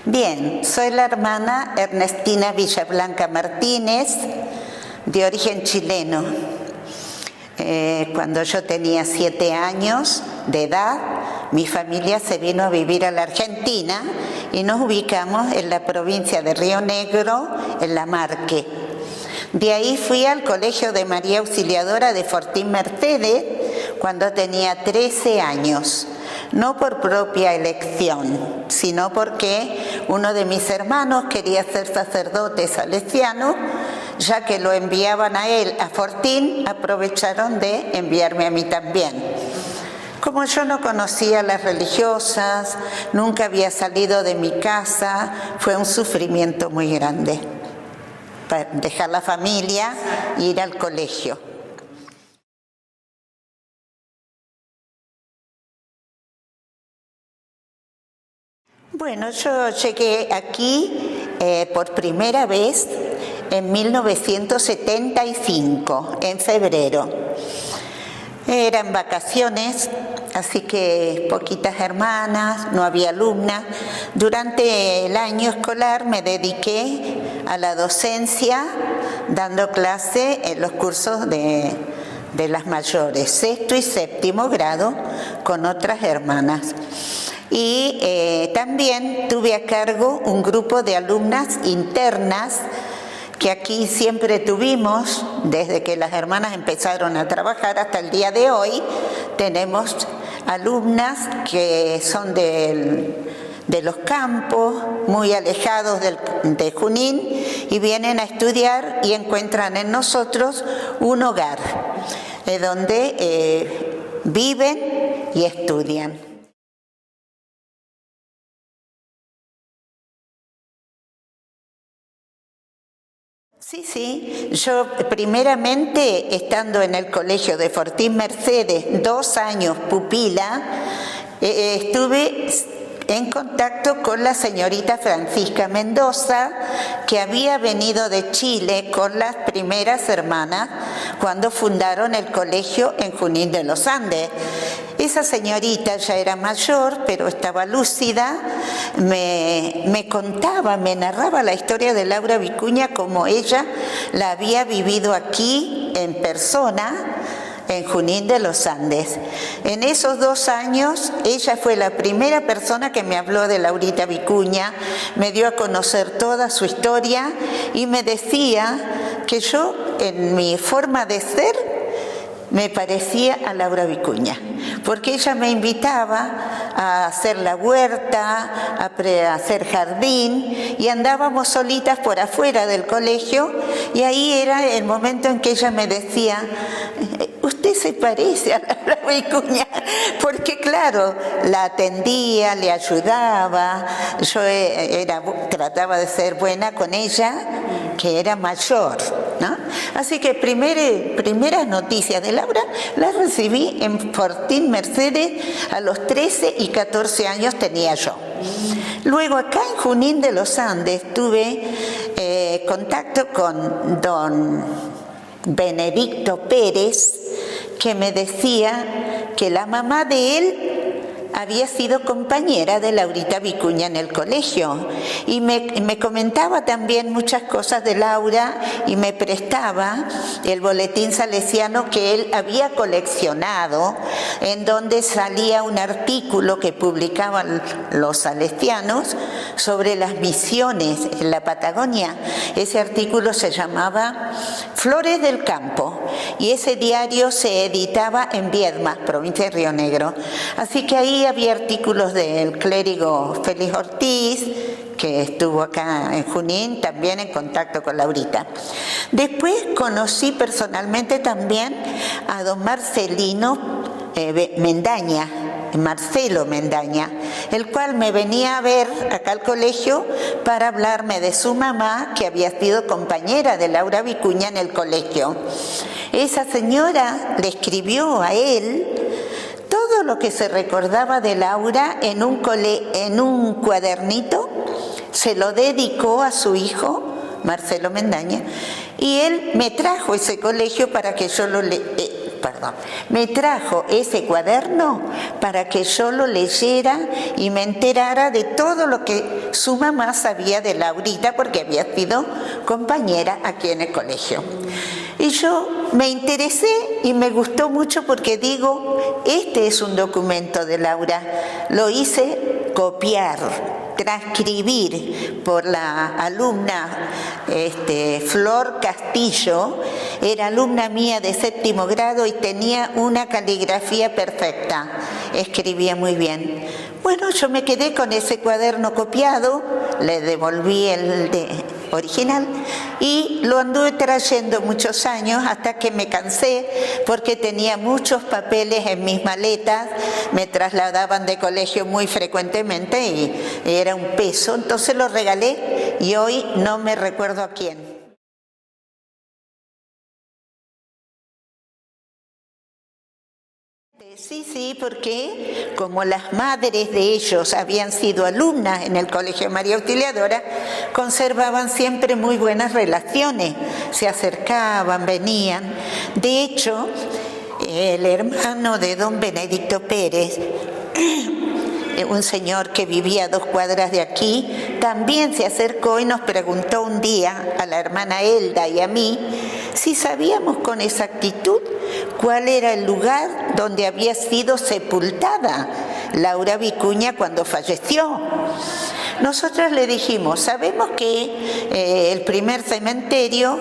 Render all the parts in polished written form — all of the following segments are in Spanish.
Bien, soy la hermana Ernestina Villablanca Martínez, de origen chileno. Cuando yo tenía 7 años de edad, mi familia se vino a vivir a la Argentina y nos ubicamos en la provincia de Río Negro, en La Marque. De ahí fui al Colegio de María Auxiliadora de Fortín Mercedes cuando tenía 13 años. No por propia elección, sino porque uno de mis hermanos quería ser sacerdote salesiano, ya que lo enviaban a él a Fortín, aprovecharon de enviarme a mí también. Como yo no conocía a las religiosas, nunca había salido de mi casa, fue un sufrimiento muy grande. Para dejar la familia e ir al colegio. Bueno, yo llegué aquí por primera vez en 1975, en febrero. Eran vacaciones, así que poquitas hermanas, no había alumnas. Durante el año escolar me dediqué a la docencia, dando clase en los cursos de las mayores, 6º y 7º grado, con otras hermanas. Y también tuve a cargo un grupo de alumnas internas que aquí siempre tuvimos, desde que las hermanas empezaron a trabajar hasta el día de hoy. Tenemos alumnas que son de los campos, muy alejados de Junín, y vienen a estudiar y encuentran en nosotros un hogar donde viven y estudian. Sí, yo primeramente estando en el colegio de Fortín Mercedes, 2 años pupila, estuve en contacto con la señorita Francisca Mendoza, que había venido de Chile con las primeras hermanas cuando fundaron el colegio en Junín de los Andes. Esa señorita ya era mayor, pero estaba lúcida, me contaba, me narraba la historia de Laura Vicuña como ella la había vivido aquí en persona, en Junín de los Andes. En esos 2 años, ella fue la primera persona que me habló de Laurita Vicuña, me dio a conocer toda su historia y me decía que yo, en mi forma de ser, me parecía a Laura Vicuña, porque ella me invitaba a hacer la huerta, a hacer jardín, y andábamos solitas por afuera del colegio, y ahí era el momento en que ella me decía: usted se parece a Laura Vicuña, porque claro, la atendía, le ayudaba, yo trataba de ser buena con ella, que era mayor, ¿no? Así que primeras noticias de Laura las recibí en Fortín Mercedes a los 13 y 14 años tenía yo. Luego acá en Junín de los Andes tuve contacto con don Benedicto Pérez, que me decía que la mamá de él había sido compañera de Laurita Vicuña en el colegio y me comentaba también muchas cosas de Laura y me prestaba el boletín salesiano que él había coleccionado, en donde salía un artículo que publicaban los salesianos sobre las misiones en la Patagonia. Ese artículo se llamaba Flores del Campo y ese diario se editaba en Viedma, provincia de Río Negro. Así que ahí había artículos del clérigo Félix Ortiz, que estuvo acá en Junín, también en contacto con Laurita. Después conocí personalmente también a don Marcelino Mendaña, Marcelo Mendaña, el cual me venía a ver acá al colegio para hablarme de su mamá, que había sido compañera de Laura Vicuña en el colegio. Esa señora le escribió a él todo lo que se recordaba de Laura en un cuadernito, se lo dedicó a su hijo, Marcelo Mendaña, y él me trajo ese colegio para que yo me trajo ese cuaderno para que yo lo leyera y me enterara de todo lo que su mamá sabía de Laurita, porque había sido compañera aquí en el colegio. Y yo me interesé y me gustó mucho porque digo, este es un documento de Laura. Lo hice copiar, transcribir por la alumna Flor Castillo. Era alumna mía de 7º grado y tenía una caligrafía perfecta. Escribía muy bien. Bueno, yo me quedé con ese cuaderno copiado, le devolví el original y lo anduve trayendo muchos años hasta que me cansé porque tenía muchos papeles en mis maletas, me trasladaban de colegio muy frecuentemente y era un peso, entonces lo regalé y hoy no me recuerdo a quién. Sí, porque como las madres de ellos habían sido alumnas en el Colegio María Auxiliadora, conservaban siempre muy buenas relaciones, se acercaban, venían. De hecho, el hermano de don Benedicto Pérez, un señor que vivía a 2 cuadras de aquí, también se acercó y nos preguntó un día a la hermana Elda y a mí si sabíamos con exactitud cuál era el lugar donde había sido sepultada Laura Vicuña cuando falleció. Nosotras le dijimos, sabemos que el primer cementerio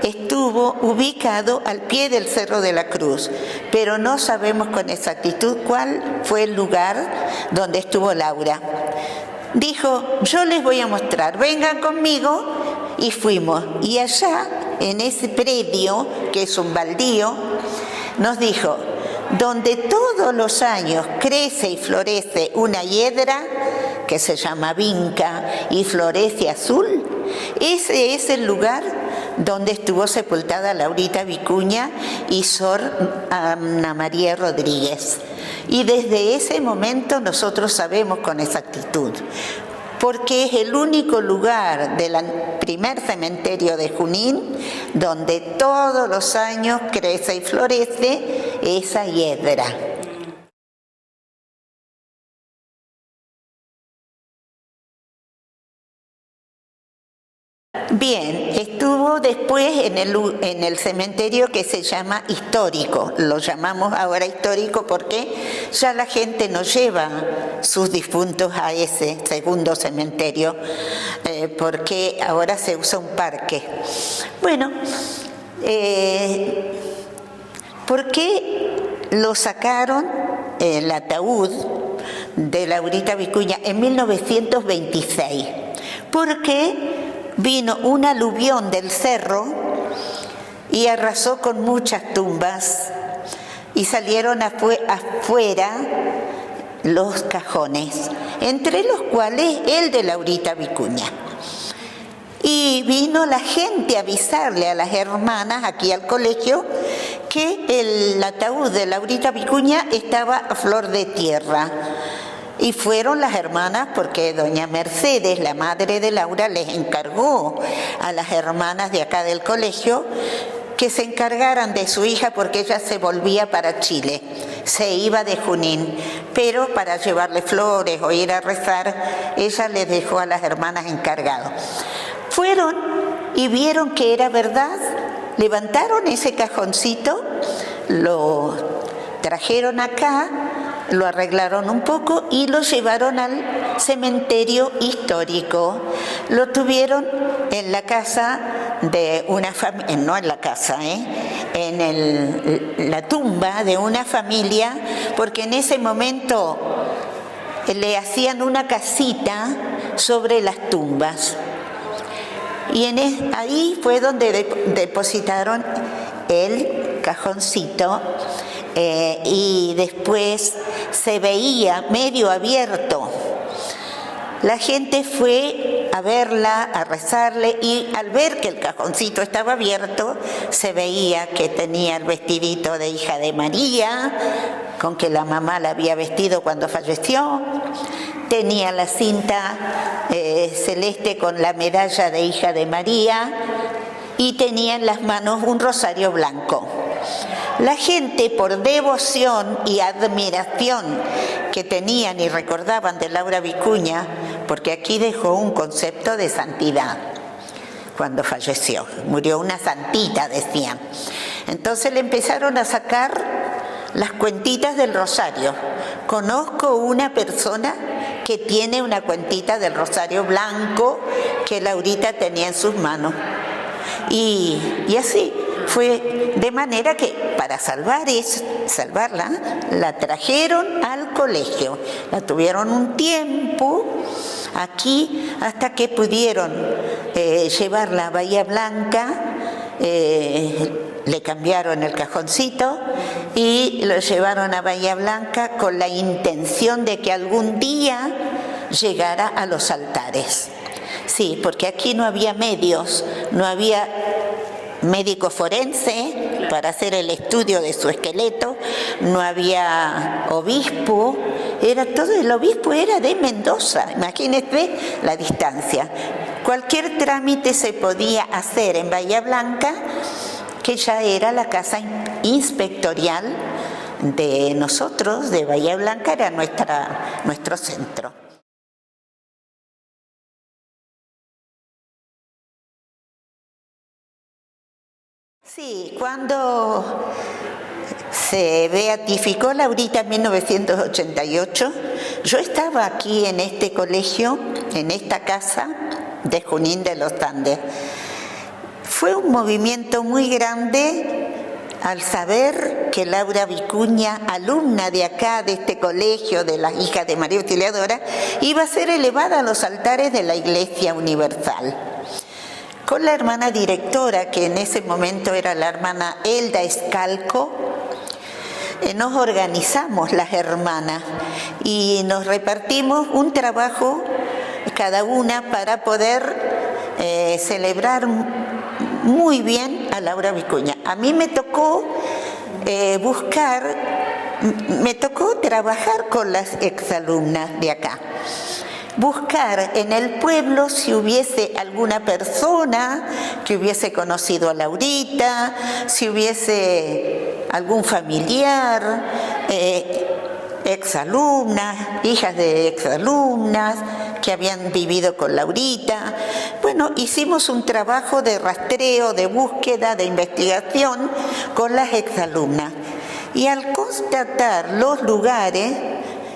estuvo ubicado al pie del Cerro de la Cruz, pero no sabemos con exactitud cuál fue el lugar donde estuvo Laura. Dijo, yo les voy a mostrar, vengan conmigo, y fuimos. Y allá, en ese predio, que es un baldío, nos dijo, donde todos los años crece y florece una hiedra, que se llama vinca, y florece azul, ese es el lugar donde estuvo sepultada Laurita Vicuña y Sor Ana María Rodríguez. Y desde ese momento nosotros sabemos con exactitud, porque es el único lugar del primer cementerio de Junín donde todos los años crece y florece esa hiedra. Bien, estuvo después en el cementerio que se llama histórico. Lo llamamos ahora histórico porque ya la gente no lleva sus difuntos a ese segundo cementerio, porque ahora se usa un parque. Bueno, ¿por qué lo sacaron el ataúd de Laurita Vicuña en 1926? Porque vino un aluvión del cerro y arrasó con muchas tumbas y salieron afuera los cajones, entre los cuales el de Laurita Vicuña. Y vino la gente a avisarle a las hermanas aquí al colegio que el ataúd de Laurita Vicuña estaba a flor de tierra. Y fueron las hermanas porque doña Mercedes, la madre de Laura, les encargó a las hermanas de acá del colegio que se encargaran de su hija porque ella se volvía para Chile, se iba de Junín, pero para llevarle flores o ir a rezar, ella les dejó a las hermanas encargado. Fueron y vieron que era verdad, levantaron ese cajoncito, lo trajeron acá, lo arreglaron un poco y lo llevaron al cementerio histórico. Lo tuvieron en la casa de una familia, no en la casa, en la tumba de una familia, porque en ese momento le hacían una casita sobre las tumbas. Y ahí fue donde depositaron el cajoncito. Y después se veía medio abierto. La gente fue a verla, a rezarle, y al ver que el cajoncito estaba abierto, se veía que tenía el vestidito de hija de María, con que la mamá la había vestido cuando falleció, tenía la cinta celeste con la medalla de hija de María y tenía en las manos un rosario blanco. La gente, por devoción y admiración que tenían y recordaban de Laura Vicuña, porque aquí dejó un concepto de santidad cuando falleció, murió una santita, decían. Entonces le empezaron a sacar las cuentitas del rosario. Conozco una persona que tiene una cuentita del rosario blanco que Laurita tenía en sus manos. Y así fue, de manera que para salvarla, la trajeron al colegio. La tuvieron un tiempo aquí hasta que pudieron llevarla a Bahía Blanca. Le cambiaron el cajoncito y lo llevaron a Bahía Blanca con la intención de que algún día llegara a los altares. Sí, porque aquí no había medios, no había médico forense para hacer el estudio de su esqueleto, no había obispo, el obispo era de Mendoza, imagínense la distancia. Cualquier trámite se podía hacer en Bahía Blanca, que ya era la casa inspectorial de nosotros, de Bahía Blanca, era nuestro centro. Sí, cuando se beatificó Laurita en 1988, yo estaba aquí en este colegio, en esta casa de Junín de los Andes. Fue un movimiento muy grande al saber que Laura Vicuña, alumna de acá, de este colegio, de las hijas de María Auxiliadora, iba a ser elevada a los altares de la Iglesia Universal. Con la hermana directora, que en ese momento era la hermana Elda Escalco, nos organizamos las hermanas y nos repartimos un trabajo cada una para poder celebrar muy bien a Laura Vicuña. A mí me tocó trabajar con las exalumnas de acá. Buscar en el pueblo si hubiese alguna persona que hubiese conocido a Laurita, si hubiese algún familiar, exalumnas, hijas de exalumnas que habían vivido con Laurita. Bueno, hicimos un trabajo de rastreo, de búsqueda, de investigación con las exalumnas. Y al constatar los lugares,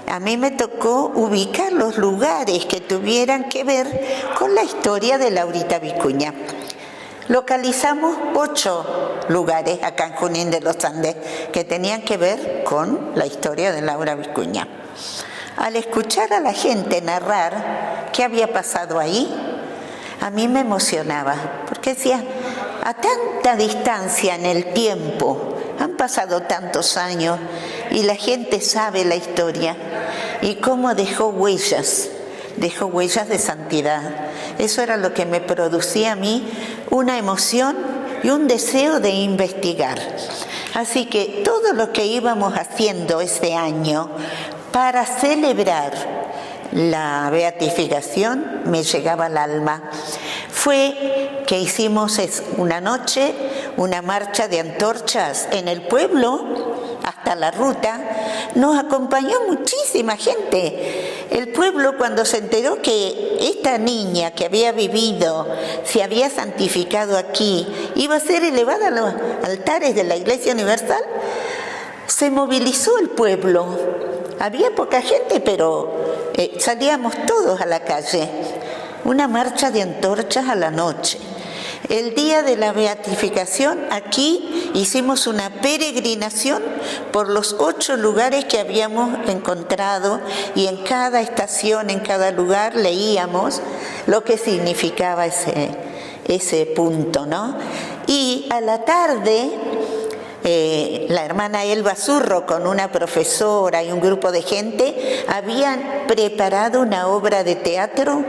a mí me tocó ubicar los lugares que tuvieran que ver con la historia de Laurita Vicuña. Localizamos 8 lugares acá en Junín de los Andes que tenían que ver con la historia de Laura Vicuña. Al escuchar a la gente narrar qué había pasado ahí, a mí me emocionaba, porque decía, a tanta distancia en el tiempo, han pasado tantos años y la gente sabe la historia y cómo dejó huellas de santidad. Eso era lo que me producía a mí una emoción y un deseo de investigar. Así que todo lo que íbamos haciendo ese año para celebrar la beatificación me llegaba al alma. Fue que hicimos una noche una marcha de antorchas en el pueblo hasta la ruta. Nos acompañó muchísima gente. El pueblo, cuando se enteró que esta niña que había vivido, se había santificado aquí, iba a ser elevada a los altares de la Iglesia Universal, se movilizó el pueblo. Había poca gente, pero salíamos todos a la calle. Una marcha de antorchas a la noche. El día de la beatificación, aquí hicimos una peregrinación por los 8 lugares que habíamos encontrado y en cada estación, en cada lugar, leíamos lo que significaba ese punto, ¿no? Y a la tarde, la hermana Elba Zurro con una profesora y un grupo de gente habían preparado una obra de teatro,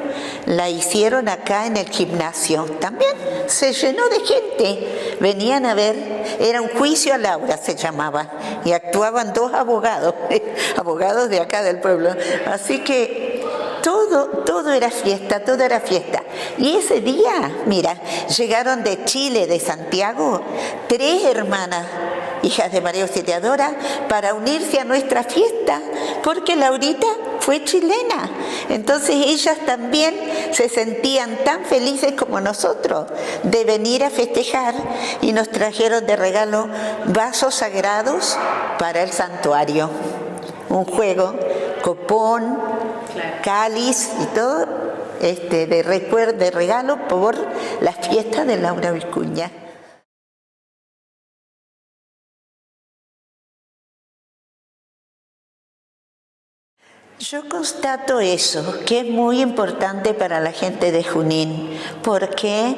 la hicieron acá en el gimnasio, también se llenó de gente, venían a ver, era un juicio a Laura se llamaba, y actuaban 2 abogados, abogados de acá del pueblo, así que todo era fiesta, todo era fiesta. Y ese día, mira, llegaron de Chile, de Santiago, 3 hermanas, hijas de María Auxiliadora, para unirse a nuestra fiesta, porque Laurita fue chilena. Entonces ellas también se sentían tan felices como nosotros de venir a festejar y nos trajeron de regalo vasos sagrados para el santuario. Un juego, copón, cáliz y todo de regalo por las fiestas de Laura Vicuña. Yo constato eso, que es muy importante para la gente de Junín, porque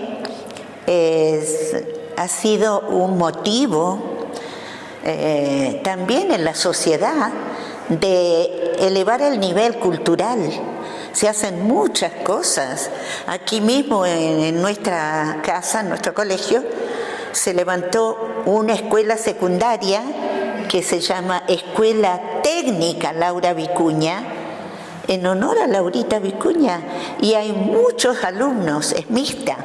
ha sido un motivo también en la sociedad de elevar el nivel cultural. Se hacen muchas cosas. Aquí mismo en nuestra casa, en nuestro colegio, se levantó una escuela secundaria que se llama Escuela Técnica Laura Vicuña, en honor a Laurita Vicuña, y hay muchos alumnos, es mixta,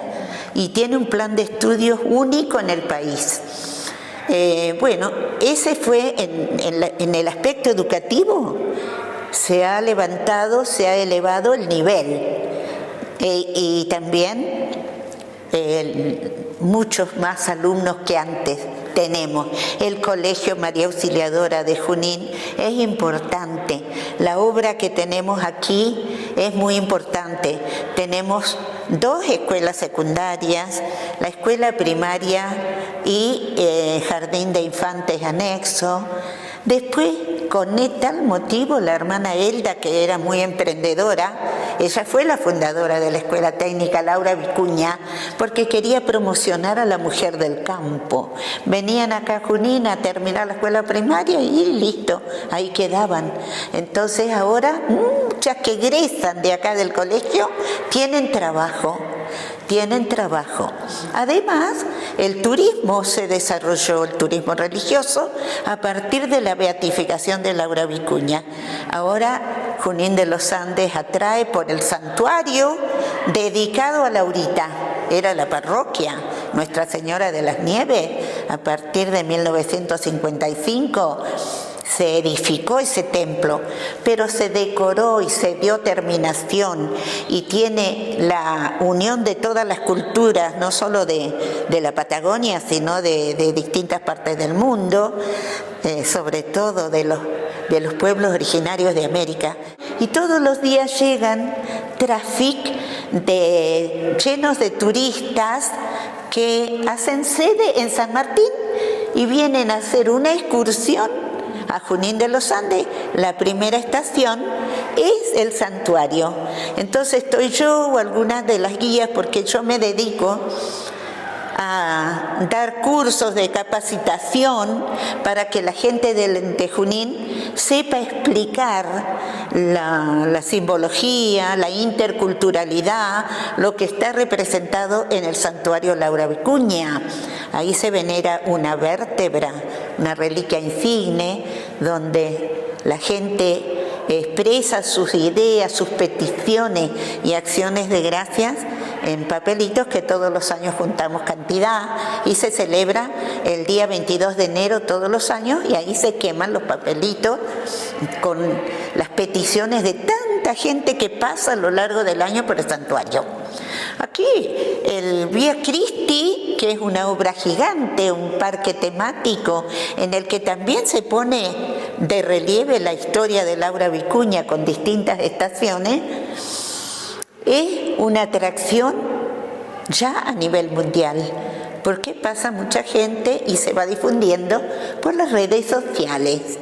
y tiene un plan de estudios único en el país. Bueno, ese fue en el aspecto educativo, se ha levantado, se ha elevado el nivel, y también muchos más alumnos que antes tenemos. El Colegio María Auxiliadora de Junín es importante. La obra que tenemos aquí es muy importante. Tenemos 2 escuelas secundarias, la escuela primaria y jardín de infantes anexo. Después, con tal motivo, la hermana Elda, que era muy emprendedora, ella fue la fundadora de la Escuela Técnica Laura Vicuña, porque quería promocionar a la mujer del campo. Venían acá a Junín a terminar la escuela primaria y listo, ahí quedaban. Entonces ahora muchas que egresan de acá del colegio tienen trabajo. Además, el turismo se desarrolló, el turismo religioso, a partir de la beatificación de Laura Vicuña. Ahora Junín de los Andes atrae por el santuario dedicado a Laurita. Era la parroquia Nuestra Señora de las Nieves. A partir de 1955 se edificó ese templo, pero se decoró y se dio terminación y tiene la unión de todas las culturas, no solo de la Patagonia, sino de distintas partes del mundo, sobre todo de los pueblos originarios de América. Y todos los días llegan llenos de turistas que hacen sede en San Martín y vienen a hacer una excursión a Junín de los Andes. La primera estación es el santuario. Entonces estoy yo o algunas de las guías, porque yo me dedico a dar cursos de capacitación para que la gente de Junín sepa explicar la simbología, la interculturalidad, lo que está representado en el santuario Laura Vicuña. Ahí se venera una vértebra, una reliquia insigne, donde la gente expresa sus ideas, sus peticiones y acciones de gracias en papelitos que todos los años juntamos cantidad, y se celebra el día 22 de enero todos los años, y ahí se queman los papelitos con las peticiones de tanta gente que pasa a lo largo del año por el santuario. Aquí el Vía Christi, que es una obra gigante, un parque temático en el que también se pone de relieve la historia de Laura Vicuña con distintas estaciones, es una atracción ya a nivel mundial, porque pasa mucha gente y se va difundiendo por las redes sociales.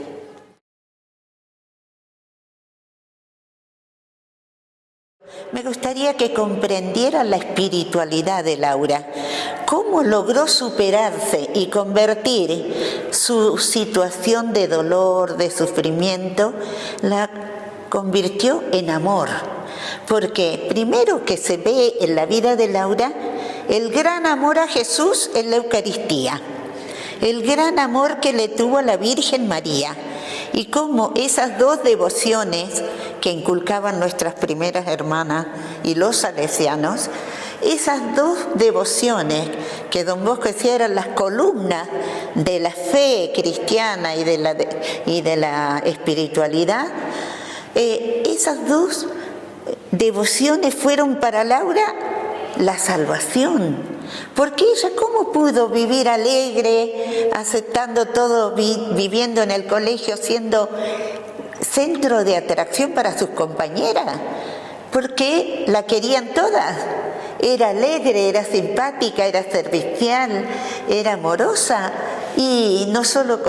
Me gustaría que comprendieran la espiritualidad de Laura, cómo logró superarse y convertir su situación de dolor, de sufrimiento, la convirtió en amor. Porque primero que se ve en la vida de Laura el gran amor a Jesús en la Eucaristía, el gran amor que le tuvo a la Virgen María, y cómo esas dos devociones que inculcaban nuestras primeras hermanas y los salesianos, esas dos devociones que don Bosco decía eran las columnas de la fe cristiana y de la espiritualidad, esas dos devociones fueron para Laura la salvación. Porque ella, ¿cómo pudo vivir alegre, aceptando todo, viviendo en el colegio, siendo centro de atracción para sus compañeras? Porque la querían todas. Era alegre, era simpática, era servicial, era amorosa, y no solo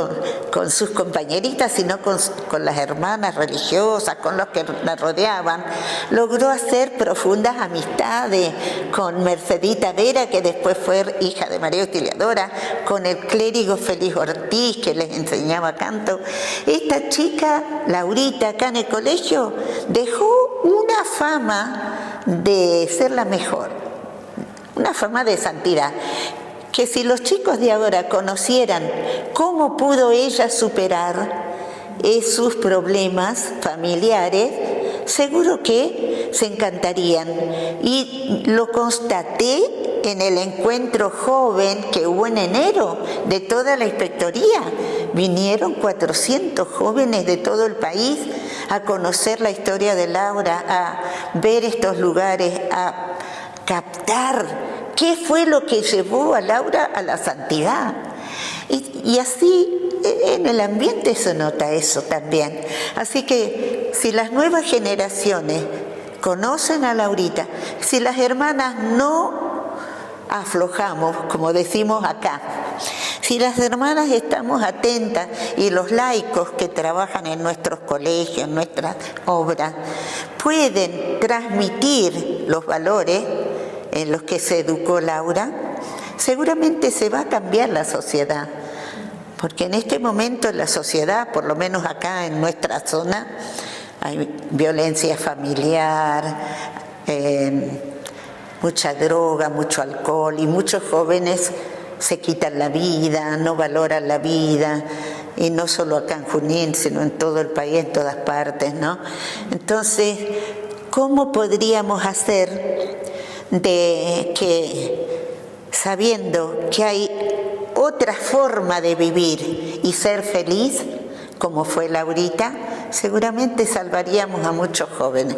con sus compañeritas, sino con las hermanas religiosas, con los que la rodeaban. Logró hacer profundas amistades con Mercedita Vera, que después fue hija de María Auxiliadora, con el clérigo Félix Ortiz, que les enseñaba canto. Esta chica, Laurita, acá en el colegio, dejó una fama de ser la mejor, una fama de santidad, que si los chicos de ahora conocieran cómo pudo ella superar sus problemas familiares, seguro que se encantarían. Y lo constaté en el encuentro joven que hubo en enero de toda la inspectoría. Vinieron 400 jóvenes de todo el país a conocer la historia de Laura, a ver estos lugares, a captar qué fue lo que llevó a Laura a la santidad. Y así en el ambiente se nota eso también. Así que si las nuevas generaciones conocen a Laurita, si las hermanas no aflojamos, como decimos acá, si las hermanas estamos atentas y los laicos que trabajan en nuestros colegios, en nuestras obras, pueden transmitir los valores en los que se educó Laura, seguramente se va a cambiar la sociedad. Porque en este momento en la sociedad, por lo menos acá en nuestra zona, hay violencia familiar, mucha droga, mucho alcohol, y muchos jóvenes se quitan la vida, no valoran la vida, y no solo acá en Junín, sino en todo el país, en todas partes, ¿no? Entonces, ¿cómo podríamos hacer de que, sabiendo que hay otra forma de vivir y ser feliz, como fue Laurita, seguramente salvaríamos a muchos jóvenes?